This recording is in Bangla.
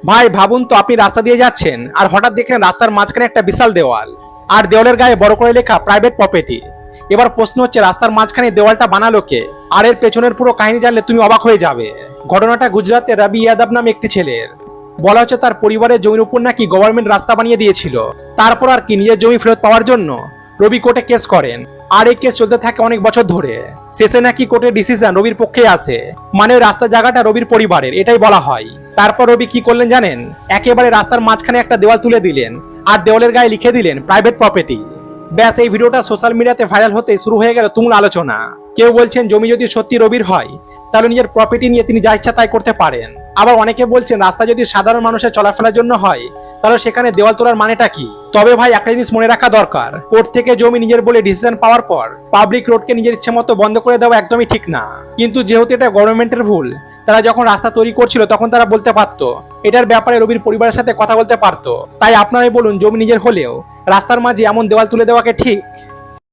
ভাই ভাবুন তো, আপনি রাস্তা দিয়ে যাচ্ছেন আর হঠাৎ দেখেন রাস্তার মাঝখানে একটা বিশাল দেওয়াল, আর দেওয়ালের গায়ে বড় করে লেখা প্রাইভেট প্রপার্টি। এবার প্রশ্ন হচ্ছে, রাস্তার মাঝখানে দেওয়ালটা বানালো কে? আর এর পেছনের পুরো কাহিনী জানলে তুমি অবাক হয়ে যাবে। ঘটনাটা গুজরাতের রবি ইয়াদব নামে একটি ছেলের। বলা হচ্ছে তার পরিবারের জমির উপর নাকি গভর্নমেন্ট রাস্তা বানিয়ে দিয়েছিল। তারপর আর কি নিজের জমি ফেরত পাওয়ার জন্য রবি কোর্টে কেস করেন, আর এই কেস চলতে থাকে অনেক বছর ধরে। শেষে নাকি কোর্টের ডিসিশন রবির পক্ষে আসে, মানে ওই রাস্তার জায়গাটা রবির পরিবারের, এটাই বলা হয়। তারপর রবি কি করলেন জানেন? একেবারে রাস্তার মাঝখানে একটা দেওয়াল তুলে দিলেন, আর দেওয়ালের গায়ে লিখে দিলেন প্রাইভেট প্রপার্টি। ব্যাস, এই ভিডিওটা সোশ্যাল মিডিয়াতে ভাইরাল হতে শুরু হয়ে গেল তুমুল আলোচনা। কেউ বলছেন জমি যদি সত্যি রবির হয় তাহলে নিজের প্রপার্টি নিয়ে তিনি যা ইচ্ছা তাই করতে পারেন। আবার অনেকে বলছেন রাস্তা যদি সাধারণ মানুষের চলাফেরার জন্য হয় তাহলে সেখানে দেওয়াল তোলার মানেটা কি? তবে ভাই একটা জিনিস মনে রাখা দরকার, কোর্ট থেকে জমি নিজের বলে ডিসিশন পাওয়ার পর পাবলিক রোডকে নিজের ইচ্ছে মতো বন্ধ করে দেওয়া একদমই ঠিক না। কিন্তু যেহেতু এটা গভর্নমেন্টের ভুল, তারা যখন রাস্তা তৈরি করছিল তখন তারা বলতে পারতো, এটার ব্যাপারে রবির পরিবারের সাথে কথা বলতে পারতো। তাই আপনারাই বলুন, জমি নিজের হলেও রাস্তার মাঝে এমন দেওয়াল তুলে দেওয়াকে ঠিক?